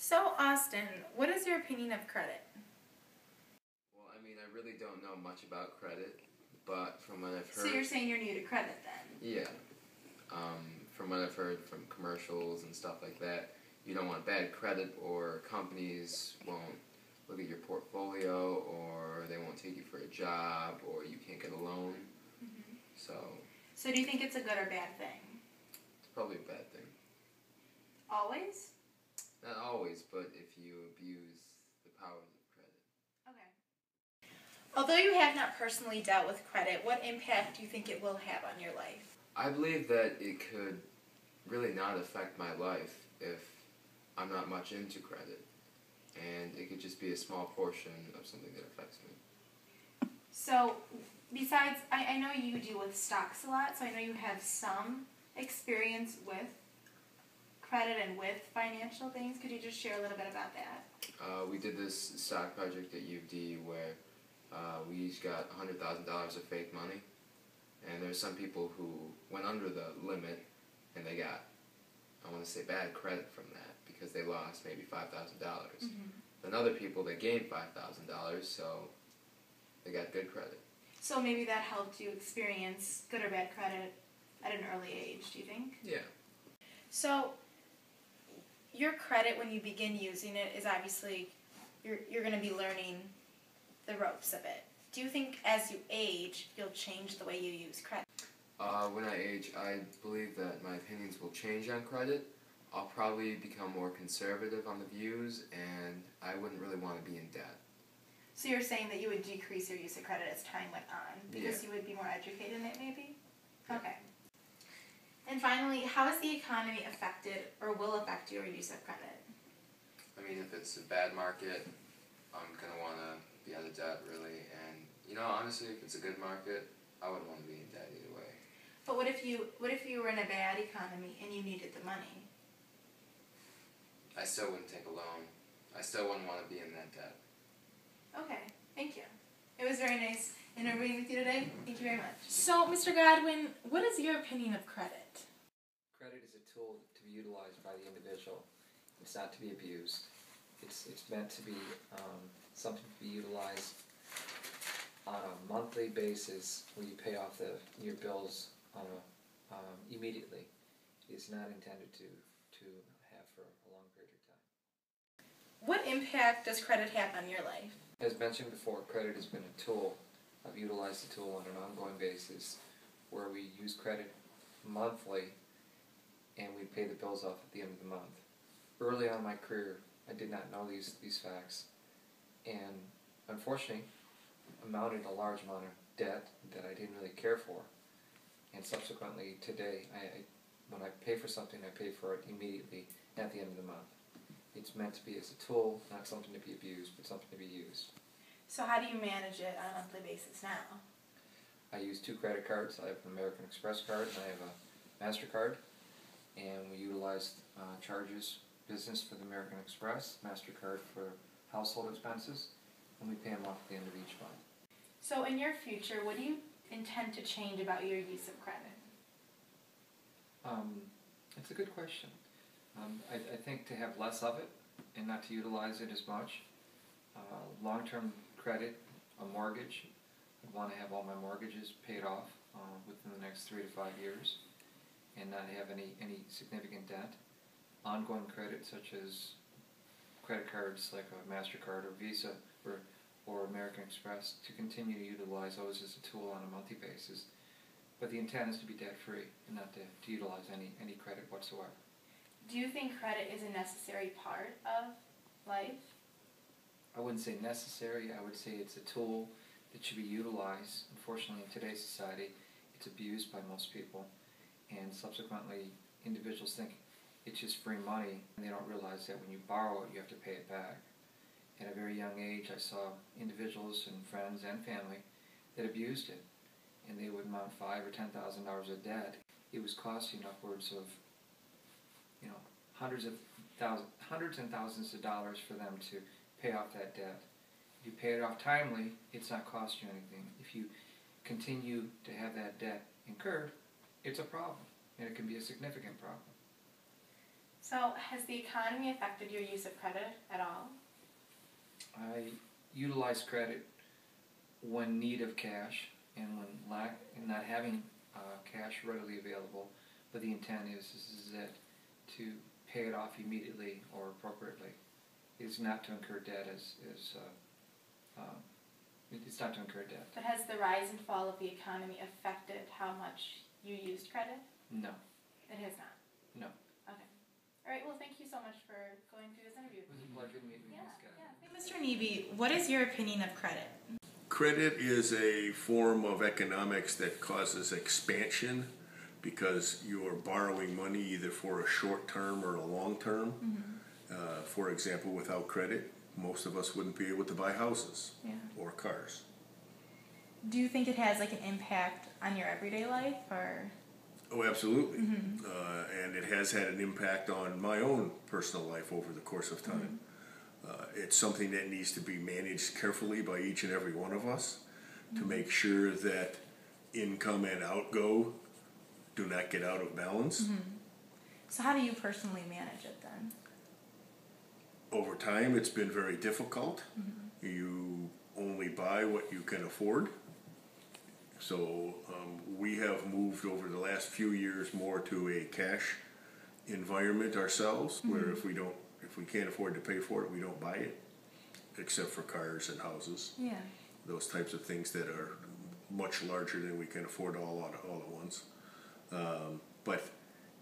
So, Austin, what is your opinion of credit? Well, I mean, I really don't know much about credit, but from what I've heard... So you're saying you're new to credit then? Yeah. From what I've heard from commercials and stuff like that, you don't want bad credit or companies won't look at your portfolio or they won't take you for a job or you can't get a loan. Mm-hmm. So do you think it's a good or bad thing? It's probably a bad thing. Always? Not always, but if you abuse the powers of credit. Okay. Although you have not personally dealt with credit, what impact do you think it will have on your life? I believe that it could really not affect my life if I'm not much into credit. And it could just be a small portion of something that affects me. So, besides, I know you deal with stocks a lot, so I know you have some experience with credit and with financial things. Could you just share a little bit about that? We did this stock project at UD where we each got $100,000 of fake money. And there's some people who went under the limit and they got, I want to say, bad credit from that because they lost maybe $5,000. Mm-hmm. Then other people, they gained $5,000, so they got good credit. So maybe that helped you experience good or bad credit at an early age, do you think? Yeah. So your credit, when you begin using it, is obviously you're going to be learning the ropes of it. Do you think as you age, you'll change the way you use credit? When I age, I believe that my opinions will change on credit. I'll probably become more conservative on the views, and I wouldn't really want to be in debt. So you're saying that you would decrease your use of credit as time went on, because you would be more educated in it, maybe? Yeah. Okay. And finally, how has the economy affected or will affect your use of credit? I mean, if it's a bad market, I'm going to want to be out of debt, really. And, you know, honestly, if it's a good market, I wouldn't want to be in debt either way. But what if you were in a bad economy and you needed the money? I still wouldn't take a loan. I still wouldn't want to be in that debt. Okay, thank you. It was very nice interviewing with you today. Thank you very much. So, Mr. Godwin, what is your opinion of credit? Credit is a tool to be utilized by the individual. It's not to be abused. It's meant to be something to be utilized on a monthly basis where you pay off your bills on immediately. It's not intended to have for a long period of time. What impact does credit have on your life? As mentioned before, credit has been a tool. I've utilized the tool on an ongoing basis where we use credit monthly and we pay the bills off at the end of the month. Early on in my career, I did not know these facts, and unfortunately, amounted a large amount of debt that I didn't really care for. And subsequently, today, when I pay for something, I pay for it immediately at the end of the month. It's meant to be as a tool, not something to be abused, but something to be used. So how do you manage it on a monthly basis now? I use 2 credit cards. I have an American Express card and I have a MasterCard. And we utilize charges business for the American Express, MasterCard for household expenses, and we pay them off at the end of each month. So in your future, what do you intend to change about your use of credit? It's a good question. I think to have less of it and not to utilize it as much. Long-term credit, a mortgage. I want to have all my mortgages paid off within the next 3 to 5 years and not have any significant debt. Ongoing credit such as credit cards like a MasterCard or Visa or American Express to continue to utilize those as a tool on a monthly basis. But the intent is to be debt-free and not to utilize any credit whatsoever. Do you think credit is a necessary part of life? I wouldn't say necessary. I would say it's a tool that should be utilized. Unfortunately, in today's society, it's abused by most people. And subsequently, individuals think it's just free money, and they don't realize that when you borrow it, you have to pay it back. At a very young age, I saw individuals and friends and family that abused it. And they would amount $5,000 or $10,000 of debt. It was costing upwards of, hundreds and thousands of dollars for them to pay off that debt. If you pay it off timely, it's not cost you anything. If you continue to have that debt incurred, it's a problem, and it can be a significant problem. So, has the economy affected your use of credit at all? I utilize credit when need of cash and when not having cash readily available, but the intent is that to pay it off immediately or appropriately. It's not to incur debt it's not to incur debt. But has the rise and fall of the economy affected how much you used credit? No. It has not? No. Okay. All right, well, thank you so much for going through this interview. It was a pleasure to meet you, Ms. Godwin. Mr. Neby, what is your opinion of credit? Credit is a form of economics that causes expansion because you are borrowing money either for a short term or a long term. For example, without credit, most of us wouldn't be able to buy houses or cars. Do you think it has like an impact on your everyday life, or? Oh, absolutely. And it has had an impact on my own personal life over the course of time. It's something that needs to be managed carefully by each and every one of us to make sure that income and outgo do not get out of balance. So how do you personally manage it then? Over time, it's been very difficult. You only buy what you can afford. So we have moved over the last few years more to a cash environment ourselves, where if we can't afford to pay for it, we don't buy it, except for cars and houses. Those types of things that are much larger than we can afford all at once. But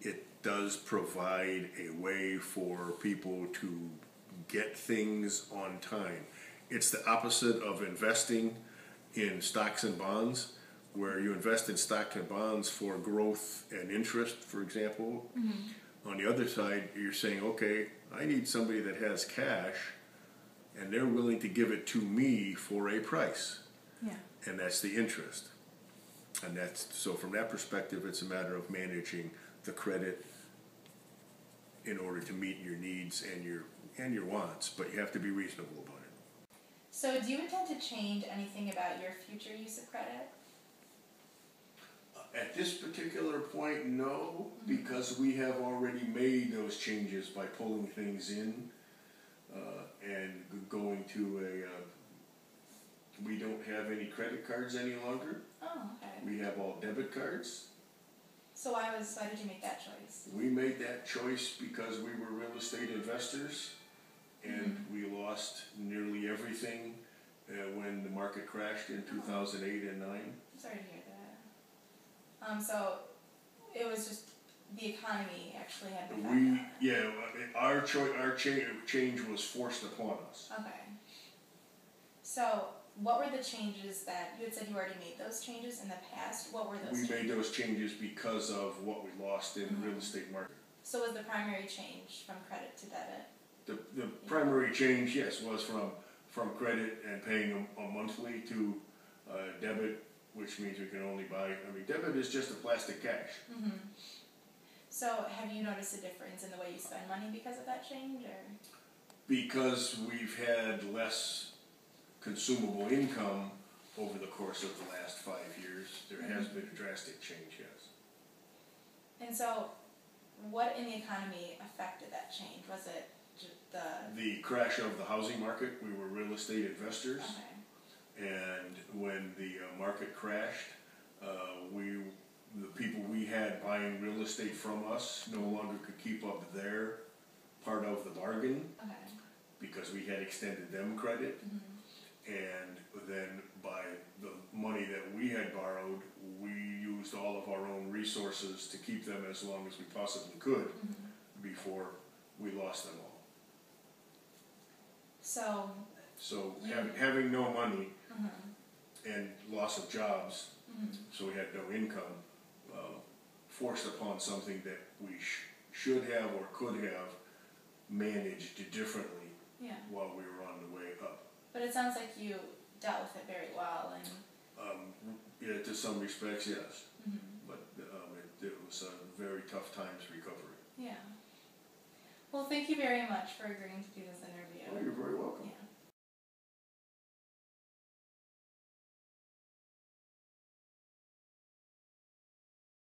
it does provide a way for people to get things on time. It's the opposite of investing in stocks and bonds, where you invest in stocks and bonds for growth and interest, for example. On the other side, you're saying, okay, I need somebody that has cash, and they're willing to give it to me for a price. And that's the interest. And so from that perspective, it's a matter of managing the credit in order to meet your needs and your wants, but you have to be reasonable about it. So do you intend to change anything about your future use of credit? At this particular point, no, because we have already made those changes by pulling things in and going to we don't have any credit cards any longer. Oh, okay. We have all debit cards. So why did you make that choice? We made that choice because we were real estate investors, and we lost nearly everything when the market crashed in 2008 and 9. I'm sorry to hear that. So it was just the economy actually had an effect on that. Our change was forced upon us. Okay. So what were the changes that you had said you already made those changes in the past? What were those changes? We made those changes because of what we lost in the real estate market. So was the primary change from credit to debit? The primary change, yes, was from credit and paying a monthly to debit, which means we can only buy, debit is just a plastic cash. So have you noticed a difference in the way you spend money because of that change, or? Because we've had less consumable income over the course of the last 5 years, there has been a drastic change, yes. And so what in the economy affected that change? Was it the crash of the housing market? We were real estate investors. Okay. And when the market crashed, the people we had buying real estate from us no longer could keep up their part of the bargain, because we had extended them credit. And then by the money that we had borrowed, we used all of our own resources to keep them as long as we possibly could before we lost them all. So having no money and loss of jobs, so we had no income, forced upon something that we should have or could have managed differently while we were on the way up. But it sounds like you dealt with it very well, and yeah, to some respects, yes. But it was a very tough times recovery. Yeah. Well, thank you very much for agreeing to do this interview. Oh, you're very welcome. Yeah.